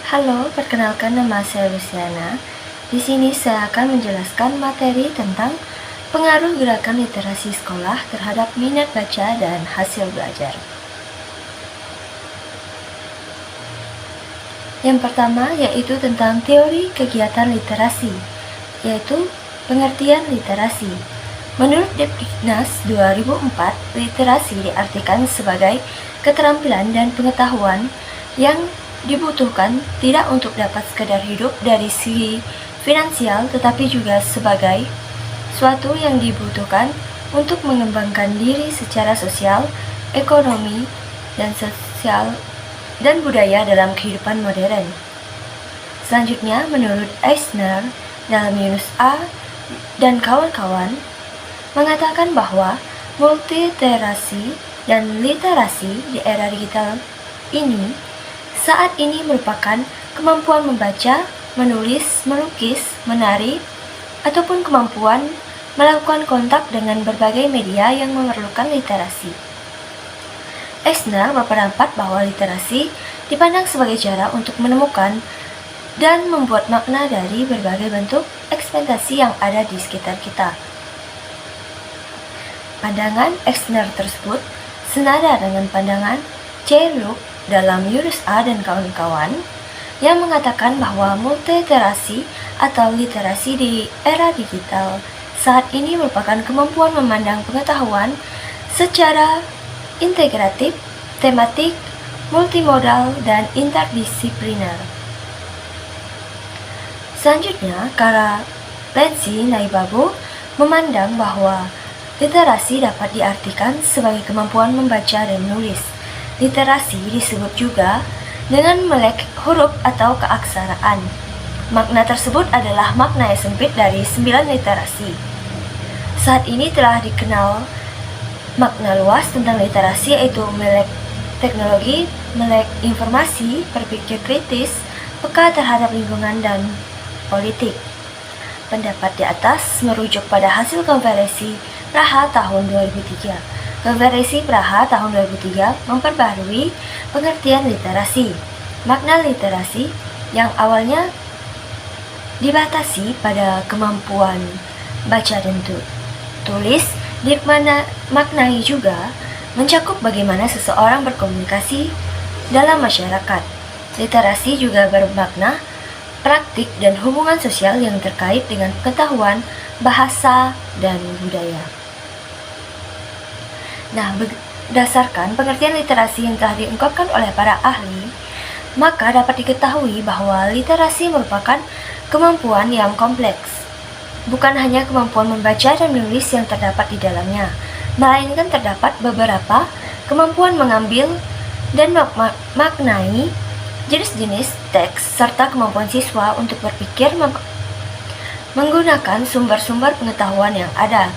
Halo, perkenalkan nama saya Luciana. Di sini saya akan menjelaskan materi tentang pengaruh gerakan literasi sekolah terhadap minat baca dan hasil belajar. Yang pertama yaitu tentang teori kegiatan literasi, yaitu pengertian literasi. Menurut Depdiknas 2004, literasi diartikan sebagai keterampilan dan pengetahuan yang dibutuhkan tidak untuk dapat sekedar hidup dari segi finansial, tetapi juga sebagai suatu yang dibutuhkan untuk mengembangkan diri secara sosial, ekonomi, dan budaya dalam kehidupan modern. Selanjutnya, menurut Eisner dalam Yunus A. dan kawan-kawan, mengatakan bahwa multiliterasi dan literasi di era digital ini saat ini merupakan kemampuan membaca, menulis, melukis, menari, ataupun kemampuan melakukan kontak dengan berbagai media yang memerlukan literasi. Eisner berpendapat bahwa literasi dipandang sebagai cara untuk menemukan dan membuat makna dari berbagai bentuk ekspektasi yang ada di sekitar kita. Pandangan Eisner tersebut senada dengan pandangan C. Luke dalam Yunus A. dan kawan-kawan yang mengatakan bahwa multiliterasi atau literasi di era digital saat ini merupakan kemampuan memandang pengetahuan secara integratif, tematik, multimodal, dan interdisipliner. Selanjutnya, Kara Lenzi Naibabu memandang bahwa literasi dapat diartikan sebagai kemampuan membaca dan menulis. Literasi disebut juga dengan melek huruf atau keaksaraan. Makna tersebut adalah makna yang sempit dari 9 literasi. Saat ini telah dikenal makna luas tentang literasi, yaitu melek teknologi, melek informasi, berpikir kritis, peka terhadap lingkungan, dan politik. Pendapat di atas merujuk pada hasil konferensi Praha tahun 2003. Konferensi Praha tahun 2003 memperbarui pengertian literasi. Makna literasi yang awalnya dibatasi pada kemampuan baca dan tulis dimaknai juga mencakup bagaimana seseorang berkomunikasi dalam masyarakat. Literasi juga bermakna praktik dan hubungan sosial yang terkait dengan pengetahuan, bahasa, dan budaya. Nah, berdasarkan pengertian literasi yang telah diungkapkan oleh para ahli, maka dapat diketahui bahwa literasi merupakan kemampuan yang kompleks. Bukan hanya kemampuan membaca dan menulis yang terdapat di dalamnya, melainkan terdapat beberapa kemampuan mengambil dan maknai jenis-jenis teks, serta kemampuan siswa untuk berpikir menggunakan sumber-sumber pengetahuan yang ada,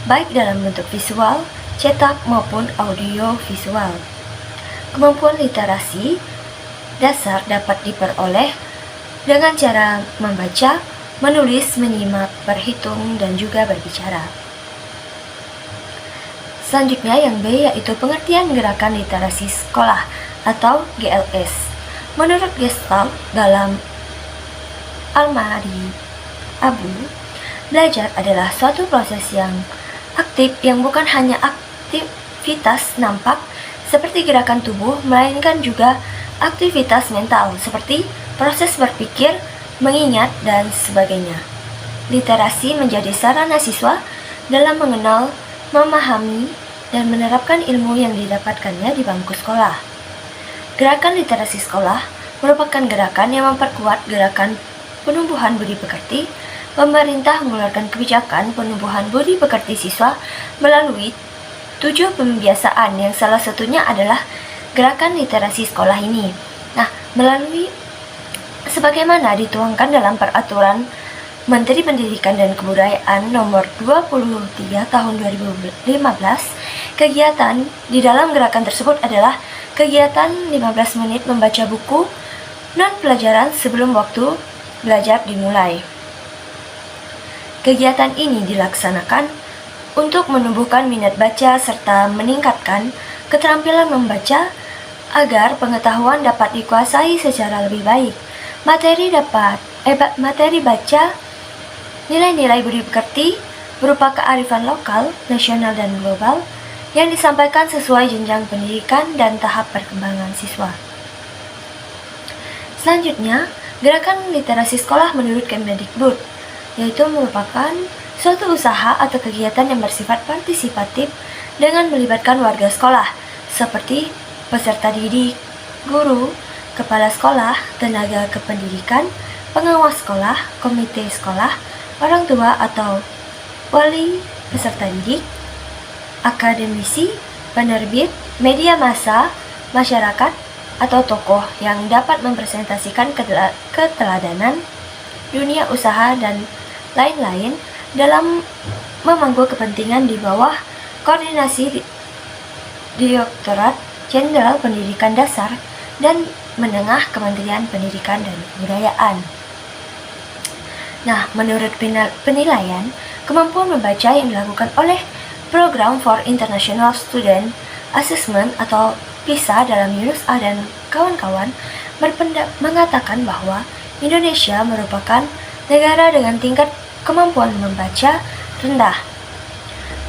baik dalam bentuk visual, cetak, maupun audio visual. Kemampuan literasi dasar dapat diperoleh dengan cara membaca, menulis, menyimak, berhitung, dan juga berbicara. Selanjutnya yang B yaitu pengertian gerakan literasi sekolah atau GLS. Menurut Gestalt dalam Almari Abu, belajar adalah suatu proses yang aktif yang bukan hanya aktivitas nampak seperti gerakan tubuh, melainkan juga aktivitas mental seperti proses berpikir, mengingat, dan sebagainya. Literasi menjadi sarana siswa dalam mengenal, memahami, dan menerapkan ilmu yang didapatkannya di bangku sekolah. Gerakan literasi sekolah merupakan gerakan yang memperkuat gerakan penumbuhan budi pekerti. Pemerintah mengeluarkan kebijakan penumbuhan budi pekerti siswa melalui 7 pembiasaan yang salah satunya adalah gerakan literasi sekolah ini. Nah, melalui sebagaimana dituangkan dalam Peraturan Menteri Pendidikan dan Kebudayaan Nomor 23 Tahun 2015, kegiatan di dalam gerakan tersebut adalah kegiatan 15 menit membaca buku non-pelajaran sebelum waktu belajar dimulai. Kegiatan ini dilaksanakan untuk menumbuhkan minat baca serta meningkatkan keterampilan membaca agar pengetahuan dapat dikuasai secara lebih baik. Materi baca, nilai-nilai budi pekerti berupa kearifan lokal, nasional, dan global yang disampaikan sesuai jenjang pendidikan dan tahap perkembangan siswa. Selanjutnya, gerakan literasi sekolah menurut Kemdikbud, yaitu merupakan suatu usaha atau kegiatan yang bersifat partisipatif dengan melibatkan warga sekolah, seperti peserta didik, guru, kepala sekolah, tenaga kependidikan, pengawas sekolah, komite sekolah, orang tua atau wali peserta didik, akademisi, penerbit, media massa, masyarakat, atau tokoh yang dapat mempresentasikan keteladanan dunia usaha dan lain-lain dalam memangku kepentingan di bawah koordinasi Direktorat Jenderal Pendidikan Dasar dan Menengah Kementerian Pendidikan dan Kebudayaan. Nah, menurut penilaian, kemampuan membaca yang dilakukan oleh Program for International Student Assessment atau PISA dalam Yunus A dan kawan-kawan mengatakan bahwa Indonesia merupakan negara dengan tingkat kemampuan membaca rendah.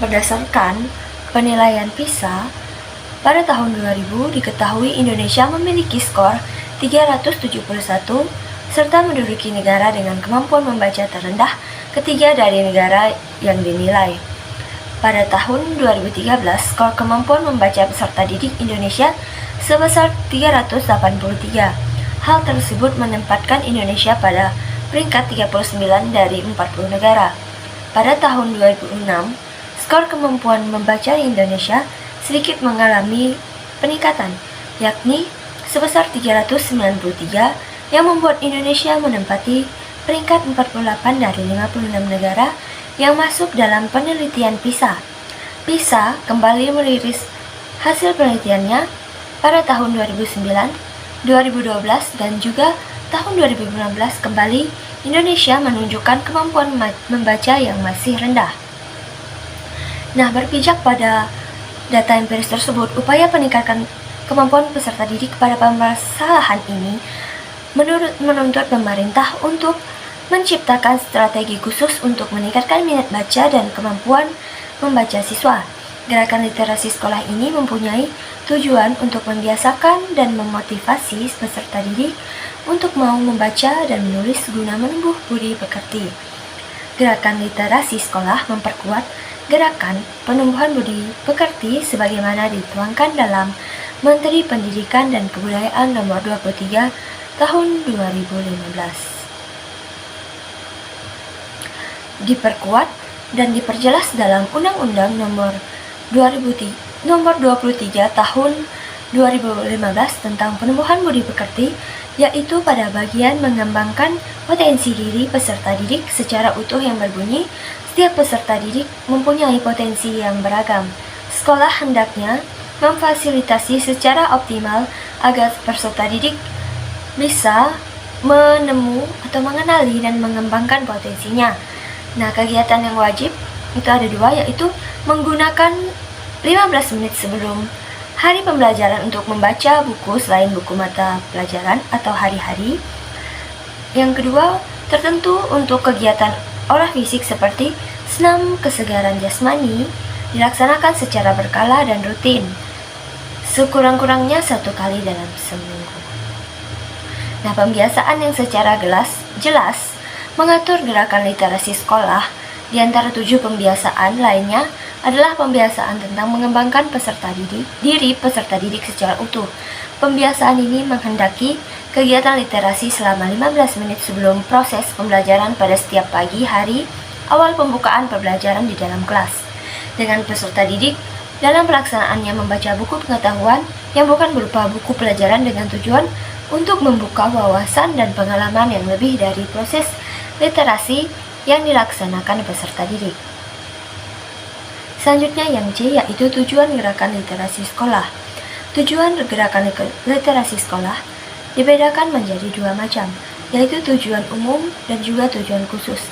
Berdasarkan penilaian PISA, pada tahun 2000 diketahui Indonesia memiliki skor 371 serta menduduki negara dengan kemampuan membaca terendah ketiga dari negara yang dinilai. Pada tahun 2013, skor kemampuan membaca peserta didik Indonesia sebesar 383. Hal tersebut menempatkan Indonesia pada peringkat 39 dari 40 negara. Pada tahun 2006, skor kemampuan membaca Indonesia sedikit mengalami peningkatan, yakni sebesar 393 yang membuat Indonesia menempati peringkat 48 dari 56 negara yang masuk dalam penelitian PISA. PISA kembali merilis hasil penelitiannya pada tahun 2009, 2012, dan juga tahun 2015 kembali Indonesia menunjukkan kemampuan membaca yang masih rendah. Nah, berpijak pada data empiris tersebut, upaya peningkatan kemampuan peserta didik pada permasalahan ini menuntut pemerintah untuk menciptakan strategi khusus untuk meningkatkan minat baca dan kemampuan membaca siswa. Gerakan literasi sekolah ini mempunyai tujuan untuk membiasakan dan memotivasi peserta didik untuk mau membaca dan menulis guna menumbuh budi pekerti. Gerakan literasi sekolah memperkuat gerakan penumbuhan budi pekerti sebagaimana dituangkan dalam Menteri Pendidikan dan Kebudayaan Nomor 23 Tahun 2015. Diperkuat dan diperjelas dalam Undang-Undang Nomor 23 Tahun 2015 tentang penumbuhan budi pekerti, yaitu pada bagian mengembangkan potensi diri peserta didik secara utuh yang berbunyi, setiap peserta didik mempunyai potensi yang beragam. Sekolah hendaknya memfasilitasi secara optimal agar peserta didik bisa mengenali dan mengembangkan potensinya. Nah, kegiatan yang wajib itu ada dua, yaitu menggunakan 15 menit sebelum hari pembelajaran untuk membaca buku selain buku mata pelajaran atau hari-hari. Yang kedua, tertentu untuk kegiatan olah fisik seperti senam kesegaran jasmani dilaksanakan secara berkala dan rutin, sekurang-kurangnya 1 kali dalam seminggu. Nah, pembiasaan yang secara jelas mengatur gerakan literasi sekolah. Di antara 7 pembiasaan lainnya adalah pembiasaan tentang mengembangkan diri peserta didik secara utuh. Pembiasaan ini menghendaki kegiatan literasi selama 15 menit sebelum proses pembelajaran pada setiap pagi hari awal pembukaan pembelajaran di dalam kelas. Dengan peserta didik dalam pelaksanaannya membaca buku pengetahuan yang bukan berupa buku pelajaran dengan tujuan untuk membuka wawasan dan pengalaman yang lebih dari proses literasi yang dilaksanakan peserta didik. Selanjutnya yang C, yaitu tujuan gerakan literasi sekolah. Tujuan gerakan literasi sekolah dibedakan menjadi 2 macam, yaitu tujuan umum dan juga tujuan khusus.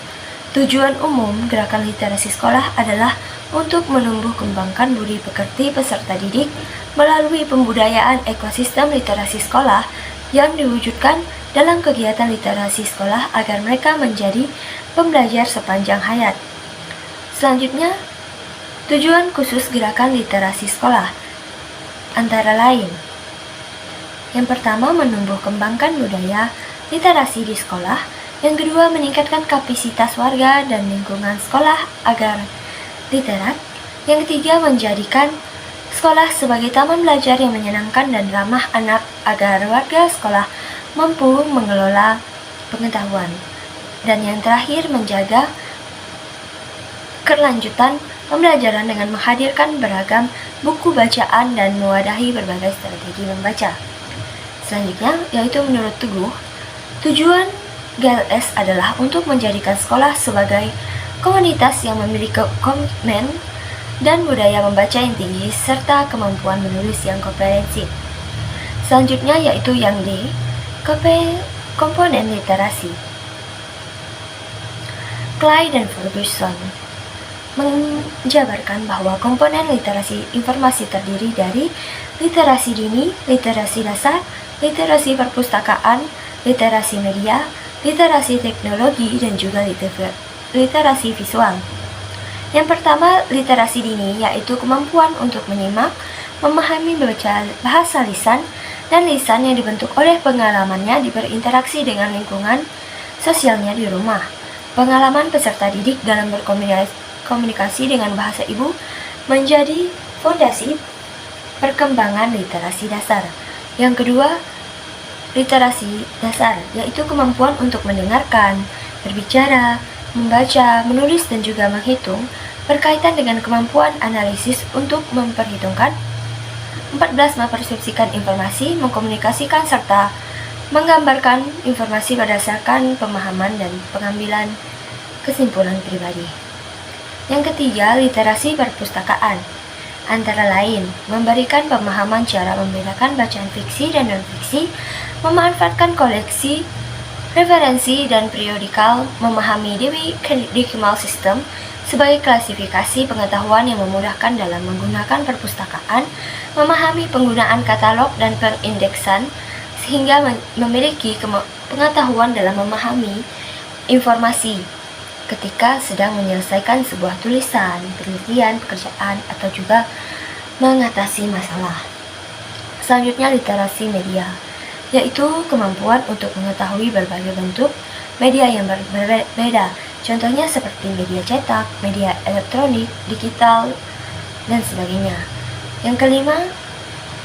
Tujuan umum gerakan literasi sekolah adalah untuk menumbuh kembangkan budi pekerti peserta didik melalui pembudayaan ekosistem literasi sekolah yang diwujudkan dalam kegiatan literasi sekolah agar mereka menjadi pembelajar sepanjang hayat. Selanjutnya, tujuan khusus gerakan literasi sekolah antara lain: yang pertama, menumbuh kembangkan budaya literasi di sekolah. Yang kedua, meningkatkan kapasitas warga dan lingkungan sekolah agar literat. Yang ketiga, menjadikan sekolah sebagai taman belajar yang menyenangkan dan ramah anak agar warga sekolah mampu mengelola pengetahuan. Dan yang terakhir, menjaga kelanjutan pembelajaran dengan menghadirkan beragam buku bacaan dan mewadahi berbagai strategi membaca. Selanjutnya, yaitu menurut Teguh, tujuan GLS adalah untuk menjadikan sekolah sebagai komunitas yang memiliki komitmen dan budaya membaca yang tinggi serta kemampuan menulis yang komprehensif. Selanjutnya yaitu yang D, komponen literasi. Clay dan Ferguson menjabarkan bahwa komponen literasi informasi terdiri dari literasi dini, literasi dasar, literasi perpustakaan, literasi media, literasi teknologi, dan juga literasi visual. Yang pertama, literasi dini, yaitu kemampuan untuk menyimak, memahami bahasa lisan, dan lisan yang dibentuk oleh pengalamannya berinteraksi dengan lingkungan sosialnya di rumah. Pengalaman peserta didik dalam berkomunikasi dengan bahasa ibu menjadi fondasi perkembangan literasi dasar. Yang kedua, literasi dasar, yaitu kemampuan untuk mendengarkan, berbicara, membaca, menulis, dan juga menghitung, berkaitan dengan kemampuan analisis untuk memperhitungkan, 14 mempersepsikan informasi, mengkomunikasikan, serta menggambarkan informasi berdasarkan pemahaman dan pengambilan kesimpulan pribadi. Yang ketiga, literasi perpustakaan, antara lain memberikan pemahaman cara membedakan bacaan fiksi dan non-fiksi, memanfaatkan koleksi, referensi, dan periodikal, memahami decimal system sebagai klasifikasi pengetahuan yang memudahkan dalam menggunakan perpustakaan, memahami penggunaan katalog dan pengindeksan sehingga memiliki pengetahuan dalam memahami informasi ketika sedang menyelesaikan sebuah tulisan, penelitian, pekerjaan, atau juga mengatasi masalah. Selanjutnya, literasi media, yaitu kemampuan untuk mengetahui berbagai bentuk media yang berbeda, contohnya seperti media cetak, media elektronik, digital, dan sebagainya. Yang kelima,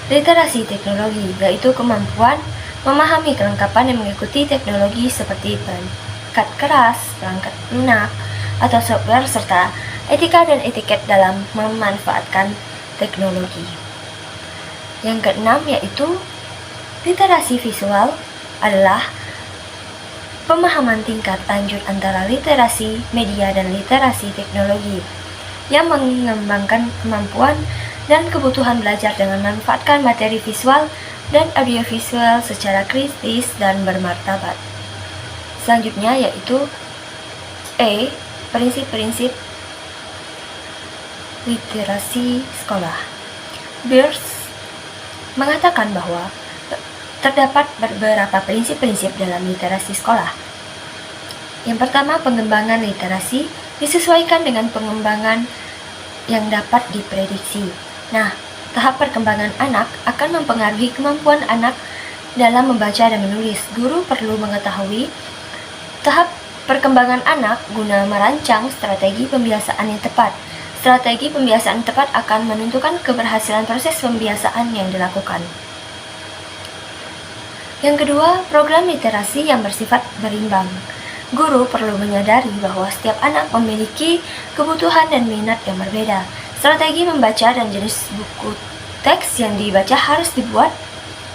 literasi teknologi, yaitu kemampuan memahami kelengkapan yang mengikuti teknologi seperti perangkat keras, perangkat lunak, atau software, serta etika dan etiket dalam memanfaatkan teknologi. Yang keenam yaitu literasi visual, adalah pemahaman tingkat lanjut antara literasi media dan literasi teknologi yang mengembangkan kemampuan dan kebutuhan belajar dengan memanfaatkan materi visual dan audiovisual secara kritis dan bermartabat. Selanjutnya yaitu E, prinsip-prinsip literasi sekolah. Beers mengatakan bahwa terdapat beberapa prinsip-prinsip dalam literasi sekolah. Yang pertama, pengembangan literasi disesuaikan dengan pengembangan yang dapat diprediksi. Nah, tahap perkembangan anak akan mempengaruhi kemampuan anak dalam membaca dan menulis. Guru perlu mengetahui tahap perkembangan anak guna merancang strategi pembiasaan yang tepat. Strategi pembiasaan tepat akan menentukan keberhasilan proses pembiasaan yang dilakukan. Yang kedua, program literasi yang bersifat berimbang. Guru perlu menyadari bahwa setiap anak memiliki kebutuhan dan minat yang berbeda. Strategi membaca dan jenis buku teks yang dibaca harus dibuat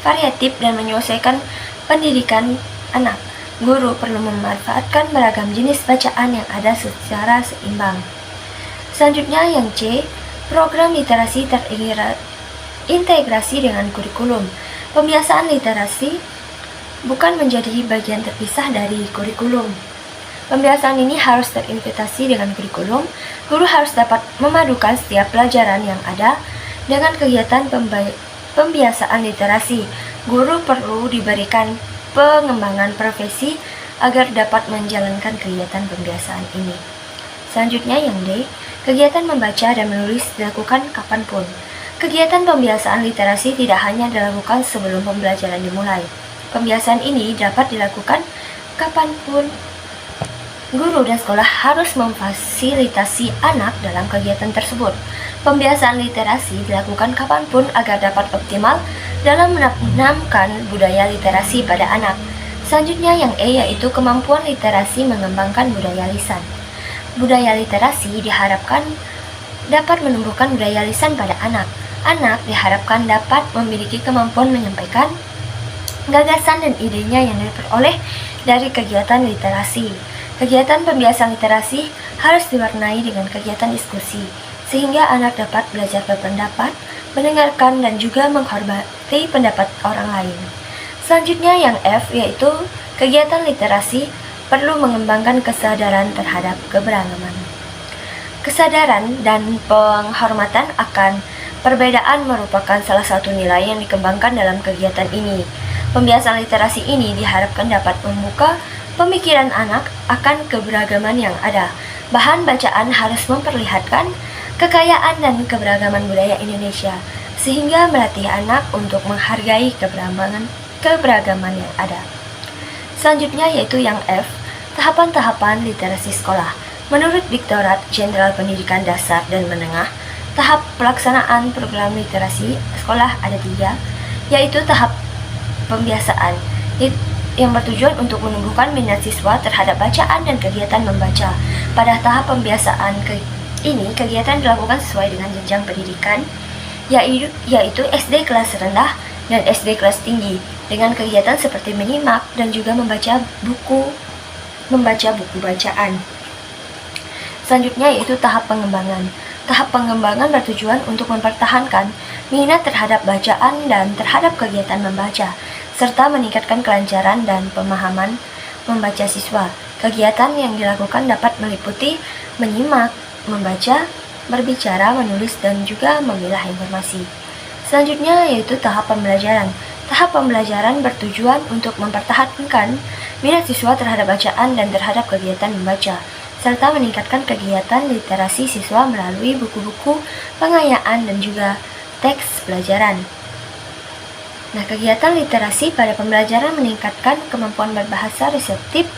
variatif dan menyesuaikan pendidikan anak. Guru perlu memanfaatkan beragam jenis bacaan yang ada secara seimbang. Selanjutnya yang C, program literasi terintegrasi dengan kurikulum. Pembiasaan literasi bukan menjadi bagian terpisah dari kurikulum. Pembiasaan ini harus terintegrasi dengan kurikulum. Guru harus dapat memadukan setiap pelajaran yang ada dengan kegiatan pembiasaan literasi. Guru perlu diberikan pengembangan profesi agar dapat menjalankan kegiatan pembiasaan ini. Selanjutnya yang D, kegiatan membaca dan menulis dilakukan kapanpun. Kegiatan pembiasaan literasi tidak hanya dilakukan sebelum pembelajaran dimulai. Pembiasaan ini dapat dilakukan kapanpun. Guru dan sekolah harus memfasilitasi anak dalam kegiatan tersebut. Pembiasaan literasi dilakukan kapanpun agar dapat optimal dalam menanamkan budaya literasi pada anak. Selanjutnya yang E yaitu kemampuan literasi mengembangkan budaya lisan. Budaya literasi diharapkan dapat menumbuhkan budaya lisan pada anak. Anak diharapkan dapat memiliki kemampuan menyampaikan gagasan dan idenya yang diperoleh dari kegiatan literasi. Kegiatan pembiasaan literasi harus diwarnai dengan kegiatan diskusi, sehingga anak dapat belajar berpendapat, mendengarkan, dan juga menghormati pendapat orang lain. Selanjutnya yang F yaitu kegiatan literasi perlu mengembangkan kesadaran terhadap keberagaman. Kesadaran dan penghormatan akan perbedaan merupakan salah satu nilai yang dikembangkan dalam kegiatan ini. Pembiasaan literasi ini diharapkan dapat membuka pemikiran anak akan keberagaman yang ada. Bahan bacaan harus memperlihatkan kekayaan dan keberagaman budaya Indonesia, sehingga melatih anak untuk menghargai keberagaman yang ada. Selanjutnya yaitu yang F, tahapan-tahapan literasi sekolah. Menurut Direktorat Jenderal Pendidikan Dasar dan Menengah, tahap pelaksanaan program literasi sekolah ada 3, yaitu tahap pembiasaan yang bertujuan untuk menumbuhkan minat siswa terhadap bacaan dan kegiatan membaca. Pada tahap pembiasaan ini, kegiatan dilakukan sesuai dengan jenjang pendidikan, yaitu SD kelas rendah dan SD kelas tinggi, dengan kegiatan seperti menyimak dan juga membaca buku bacaan. Selanjutnya yaitu tahap pengembangan. Tahap pengembangan bertujuan untuk mempertahankan minat terhadap bacaan dan terhadap kegiatan membaca, serta meningkatkan kelancaran dan pemahaman membaca siswa. Kegiatan yang dilakukan dapat meliputi menyimak, membaca, berbicara, menulis, dan juga memilah informasi. Selanjutnya yaitu tahap pembelajaran. Tahap pembelajaran bertujuan untuk mempertahankan minat siswa terhadap bacaan dan terhadap kegiatan membaca, serta meningkatkan kegiatan literasi siswa melalui buku-buku pengayaan dan juga teks pelajaran. Nah, kegiatan literasi pada pembelajaran meningkatkan kemampuan berbahasa reseptif,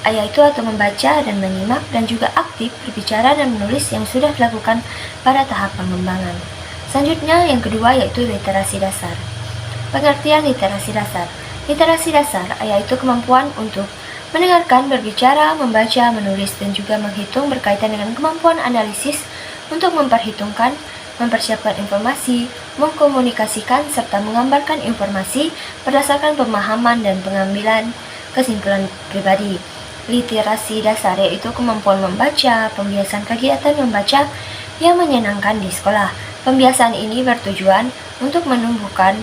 yaitu atau membaca dan menyimak, dan juga aktif berbicara dan menulis yang sudah dilakukan pada tahap pengembangan. Selanjutnya yang kedua yaitu literasi dasar. Pengertian literasi dasar. Literasi dasar yaitu kemampuan untuk mendengarkan, berbicara, membaca, menulis, dan juga menghitung berkaitan dengan kemampuan analisis untuk memperhitungkan, mempersiapkan informasi, mengkomunikasikan, serta menggambarkan informasi berdasarkan pemahaman dan pengambilan kesimpulan pribadi. Literasi dasar yaitu kemampuan membaca, pembiasaan kegiatan membaca yang menyenangkan di sekolah. Pembiasaan ini bertujuan untuk menumbuhkan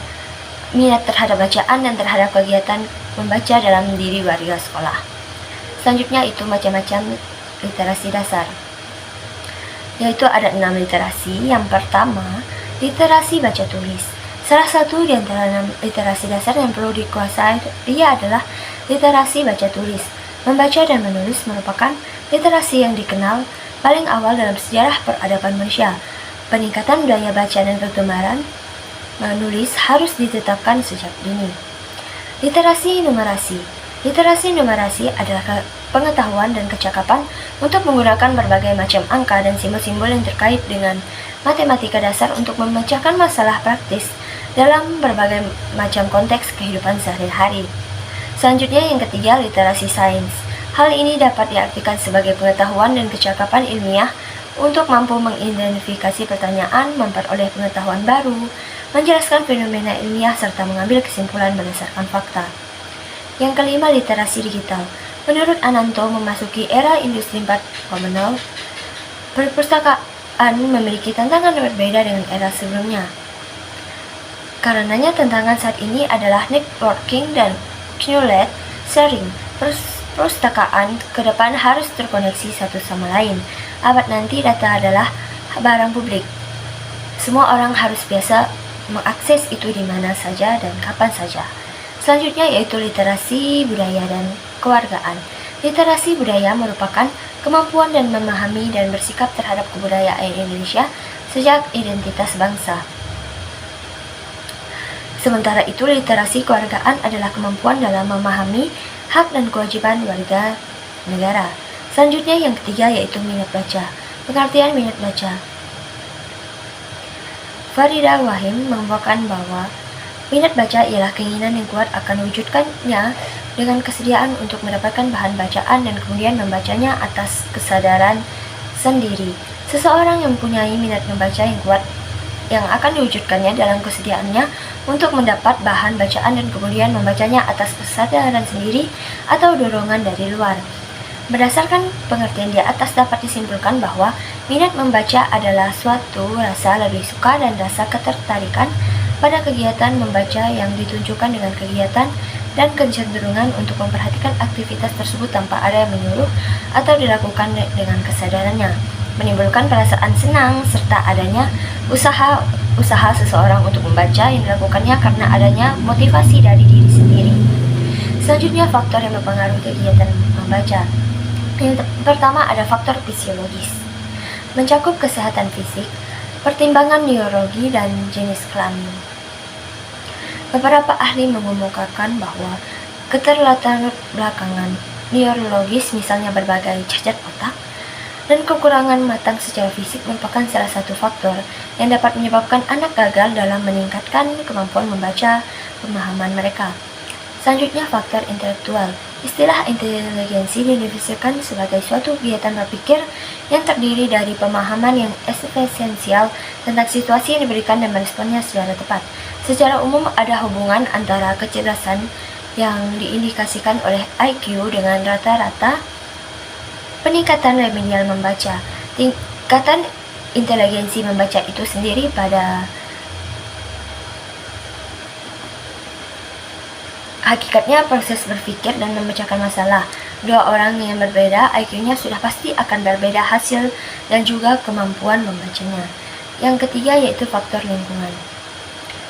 minat terhadap bacaan dan terhadap kegiatan membaca dalam diri warga sekolah. Selanjutnya itu macam-macam literasi dasar, yaitu ada 6 literasi. Yang pertama, literasi baca tulis. Salah satu di antara 6 literasi dasar yang perlu dikuasai ia adalah literasi baca tulis. Membaca dan menulis merupakan literasi yang dikenal paling awal dalam sejarah peradaban manusia. Peningkatan budaya baca dan kegemaran menulis harus ditetapkan sejak dini. Literasi numerasi. Literasi numerasi adalah pengetahuan dan kecakapan untuk menggunakan berbagai macam angka dan simbol-simbol yang terkait dengan matematika dasar untuk memecahkan masalah praktis dalam berbagai macam konteks kehidupan sehari-hari. Selanjutnya yang ketiga, literasi sains. Hal ini dapat diartikan sebagai pengetahuan dan kecakapan ilmiah untuk mampu mengidentifikasi pertanyaan, memperoleh pengetahuan baru, menjelaskan fenomena ilmiah, serta mengambil kesimpulan berdasarkan fakta. Yang kelima, literasi digital. Menurut Ananto, memasuki era industri 4.0, perpustakaan memiliki tantangan yang berbeda dengan era sebelumnya. Karenanya tantangan saat ini adalah networking dan knowledge sharing. Perpustakaan ke depan harus terkoneksi satu sama lain. Abad nanti data adalah barang publik. Semua orang harus biasa mengakses itu di mana saja dan kapan saja. Selanjutnya yaitu literasi budaya dan kewargaan. Literasi budaya merupakan kemampuan dan memahami dan bersikap terhadap kebudayaan Indonesia sejak identitas bangsa. Sementara itu, literasi kewargaan adalah kemampuan dalam memahami hak dan kewajiban warga negara. Selanjutnya yang ketiga yaitu minat baca. Pengertian minat baca. Farida Wahim mengungkapkan bahwa minat baca ialah keinginan yang kuat akan wujudkannya dengan kesediaan untuk mendapatkan bahan bacaan dan kemudian membacanya atas kesadaran sendiri. Seseorang yang mempunyai minat membaca yang kuat yang akan diwujudkannya dalam kesediaannya untuk mendapat bahan bacaan dan kemudian membacanya atas kesadaran sendiri atau dorongan dari luar. Berdasarkan pengertian di atas dapat disimpulkan bahwa minat membaca adalah suatu rasa lebih suka dan rasa ketertarikan pada kegiatan membaca yang ditunjukkan dengan kegiatan dan kecenderungan untuk memperhatikan aktivitas tersebut tanpa ada yang menyuruh atau dilakukan dengan kesadarannya, menimbulkan perasaan senang serta adanya usaha seseorang untuk membaca yang dilakukannya karena adanya motivasi dari diri sendiri. Selanjutnya faktor yang mempengaruhi kegiatan membaca. Yang pertama ada faktor fisiologis, mencakup kesehatan fisik, pertimbangan neurologi dan jenis kelamin. Beberapa ahli mengemukakan bahwa keterlatar belakangan neurologis, misalnya berbagai cacat otak dan kekurangan matang secara fisik, merupakan salah satu faktor yang dapat menyebabkan anak gagal dalam meningkatkan kemampuan membaca pemahaman mereka. Selanjutnya faktor intelektual. Istilah inteligensi didefinisikan sebagai suatu kegiatan berpikir yang terdiri dari pemahaman yang esensial tentang situasi yang diberikan dan meresponnya secara tepat. Secara umum ada hubungan antara kecerdasan yang diindikasikan oleh IQ dengan rata-rata peningkatan remedial membaca. Tingkatan inteligensi membaca itu sendiri pada hakikatnya proses berpikir dan memecahkan masalah. Dua orang yang berbeda IQ-nya sudah pasti akan berbeda hasil dan juga kemampuan membacanya. Yang ketiga yaitu faktor lingkungan.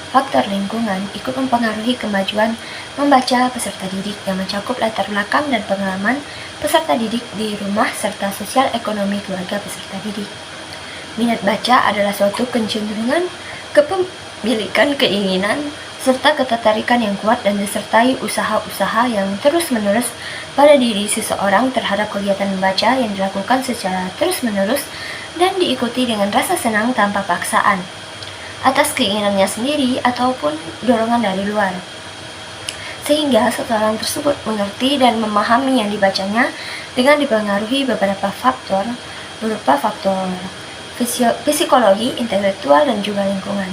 Faktor lingkungan ikut mempengaruhi kemajuan membaca peserta didik yang mencakup latar belakang dan pengalaman peserta didik di rumah serta sosial ekonomi keluarga peserta didik. Minat baca adalah suatu kecenderungan, kepemilikan, keinginan, serta ketertarikan yang kuat dan disertai usaha-usaha yang terus-menerus pada diri seseorang terhadap kegiatan membaca yang dilakukan secara terus-menerus dan diikuti dengan rasa senang tanpa paksaan atas keinginannya sendiri ataupun dorongan dari luar, sehingga seseorang tersebut mengerti dan memahami yang dibacanya dengan dipengaruhi beberapa faktor berupa faktor psikologi, intelektual, dan juga lingkungan.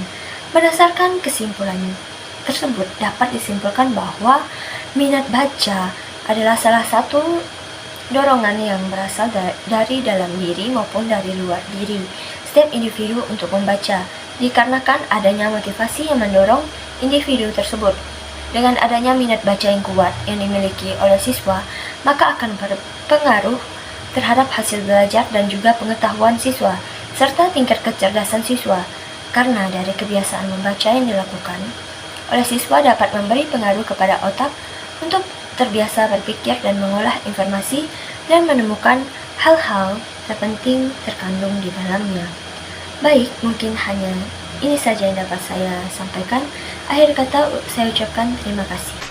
Berdasarkan kesimpulan tersebut dapat disimpulkan bahwa minat baca adalah salah satu dorongan yang berasal dari dalam diri maupun dari luar diri setiap individu untuk membaca, dikarenakan adanya motivasi yang mendorong individu tersebut. Dengan adanya minat baca yang kuat yang dimiliki oleh siswa, maka akan berpengaruh terhadap hasil belajar dan juga pengetahuan siswa serta tingkat kecerdasan siswa, karena dari kebiasaan membaca yang dilakukan oleh siswa dapat memberi pengaruh kepada otak untuk terbiasa berpikir dan mengolah informasi dan menemukan hal-hal terpenting terkandung di dalamnya. Baik, mungkin hanya ini saja yang dapat saya sampaikan. Akhir kata saya ucapkan terima kasih.